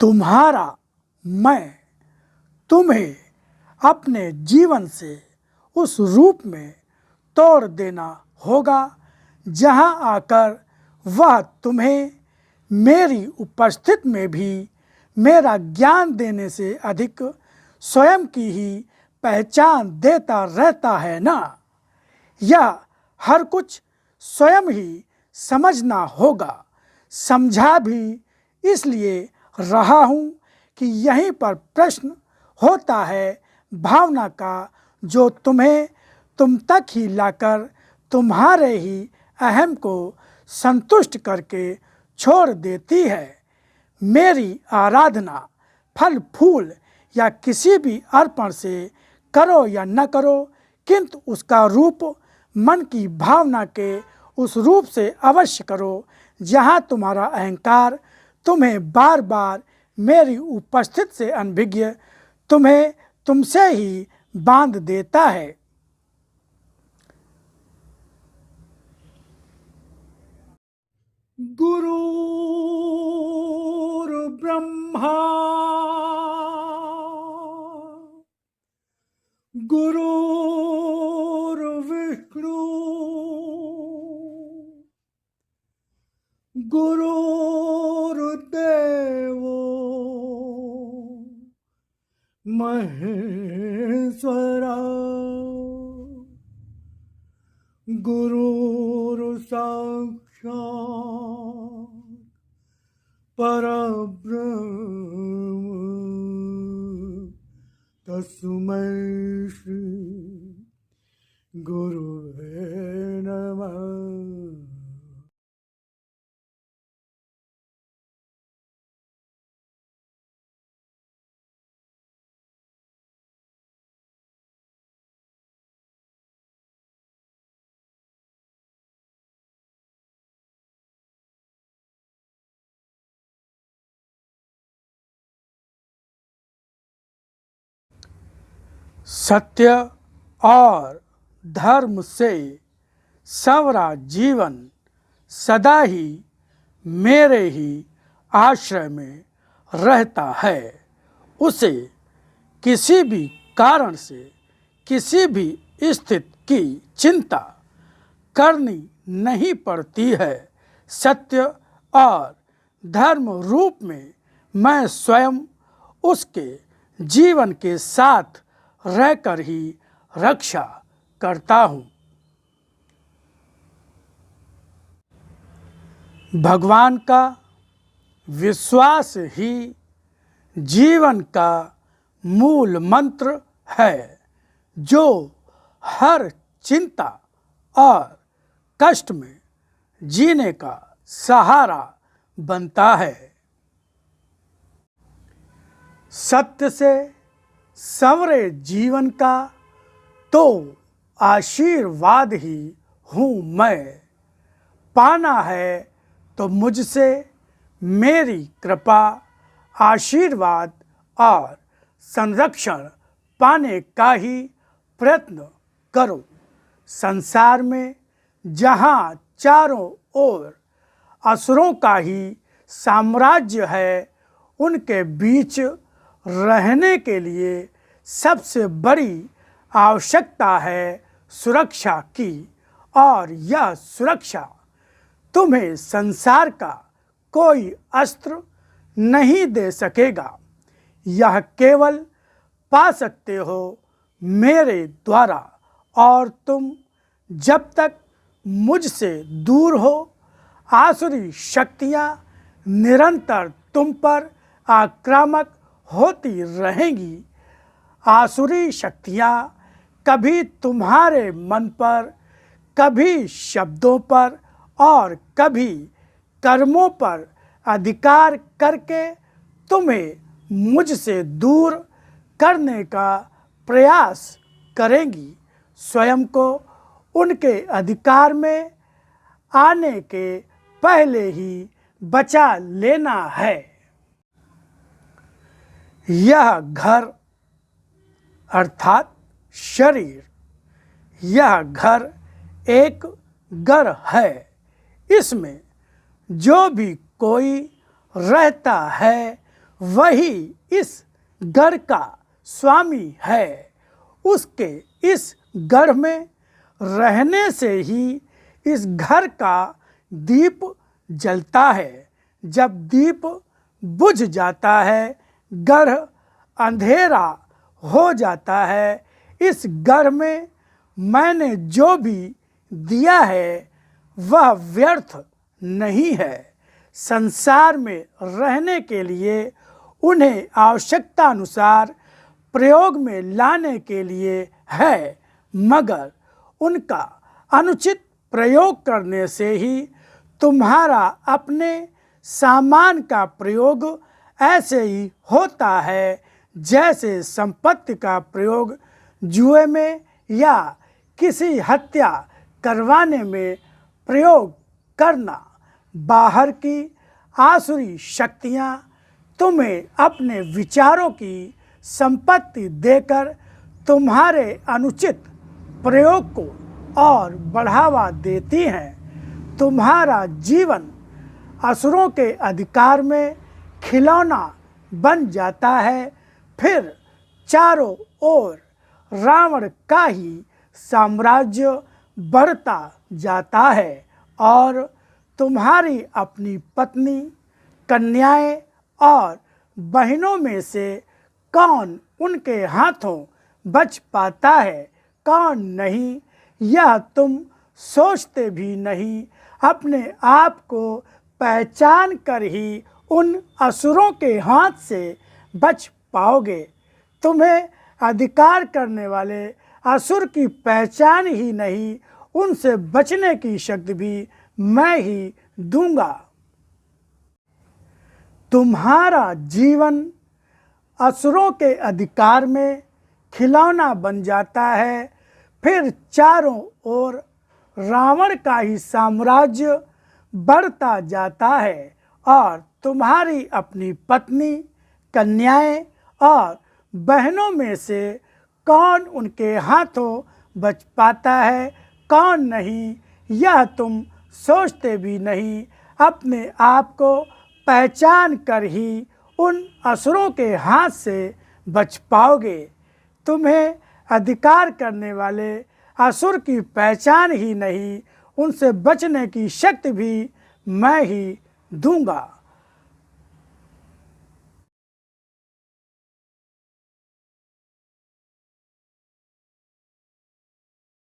तुम्हारा मैं तुम्हें अपने जीवन से उस रूप में तोड़ देना होगा जहां आकर वह तुम्हें मेरी उपस्थिति में भी मेरा ज्ञान देने से अधिक स्वयं की ही पहचान देता रहता है ना। यह हर कुछ स्वयं ही समझना होगा। समझा भी इसलिए रहा हूँ कि यहीं पर प्रश्न होता है भावना का, जो तुम्हें तुम तक ही लाकर तुम्हारे ही अहम को संतुष्ट करके छोड़ देती है। मेरी आराधना फल फूल या किसी भी अर्पण से करो या न करो, किंतु उसका रूप मन की भावना के उस रूप से अवश्य करो जहाँ तुम्हारा अहंकार तुम्हें बार बार मेरी उपस्थिति से अनभिज्ञ तुम्हें तुमसे ही बांध देता है। गुरुर् ब्रह्मा गुरुर्विष्णु गुरुर्देवो महेश्वरा गुरुर्साक्षात् परब्रह्म तस्मै श्री गुरुवे नमः। सत्य और धर्म से सवरा जीवन सदा ही मेरे ही आश्रय में रहता है। उसे किसी भी कारण से किसी भी स्थिति की चिंता करनी नहीं पड़ती है। सत्य और धर्म रूप में मैं स्वयं उसके जीवन के साथ रहकर ही रक्षा करता हूँ। भगवान का विश्वास ही जीवन का मूल मंत्र है, जो हर चिंता और कष्ट में जीने का सहारा बनता है। सत्य से संवरे जीवन का तो आशीर्वाद ही हूँ मैं। पाना है तो मुझसे मेरी कृपा, आशीर्वाद और संरक्षण पाने का ही प्रयत्न करो। संसार में जहाँ चारों ओर असुरों का ही साम्राज्य है, उनके बीच रहने के लिए सबसे बड़ी आवश्यकता है सुरक्षा की, और यह सुरक्षा तुम्हें संसार का कोई अस्त्र नहीं दे सकेगा। यह केवल पा सकते हो मेरे द्वारा, और तुम जब तक मुझसे दूर हो, आसुरी शक्तियाँ निरंतर तुम पर आक्रामक होती रहेंगी। आसुरी शक्तियाँ कभी तुम्हारे मन पर, कभी शब्दों पर और कभी कर्मों पर अधिकार करके तुम्हें मुझसे दूर करने का प्रयास करेंगी। स्वयं को उनके अधिकार में आने के पहले ही बचा लेना है। यह घर अर्थात शरीर, यह घर एक घर है। इसमें जो भी कोई रहता है वही इस घर का स्वामी है। उसके इस घर में रहने से ही इस घर का दीप जलता है। जब दीप बुझ जाता है, घर अंधेरा हो जाता है। इस घर में मैंने जो भी दिया है वह व्यर्थ नहीं है। संसार में रहने के लिए उन्हें आवश्यकता अनुसार प्रयोग में लाने के लिए है, मगर उनका अनुचित प्रयोग करने से ही तुम्हारा अपने सामान का प्रयोग ऐसे ही होता है जैसे संपत्ति का प्रयोग जुए में या किसी हत्या करवाने में प्रयोग करना। बाहर की आसुरी शक्तियाँ तुम्हें अपने विचारों की संपत्ति देकर तुम्हारे अनुचित प्रयोग को और बढ़ावा देती हैं। तुम्हारा जीवन असुरों के अधिकार में खिलौना बन जाता है। फिर चारों ओर रावण का ही साम्राज्य बढ़ता जाता है और तुम्हारी अपनी पत्नी, कन्याएं और बहनों में से कौन उनके हाथों बच पाता है, कौन नहीं, यह तुम सोचते भी नहीं। अपने आप को पहचान कर ही उन असुरों के हाथ से बच पाओगे। तुम्हें अधिकार करने वाले असुर की पहचान ही नहीं, उनसे बचने की शक्ति भी मैं ही दूंगा। तुम्हारा जीवन असुरों के अधिकार में खिलौना बन जाता है। फिर चारों ओर रावण का ही साम्राज्य बढ़ता जाता है और तुम्हारी अपनी पत्नी, कन्याएं और बहनों में से कौन उनके हाथों बच पाता है, कौन नहीं, यह तुम सोचते भी नहीं। अपने आप को पहचान कर ही उन असुरों के हाथ से बच पाओगे। तुम्हें अधिकार करने वाले असुर की पहचान ही नहीं, उनसे बचने की शक्ति भी मैं ही दूंगा।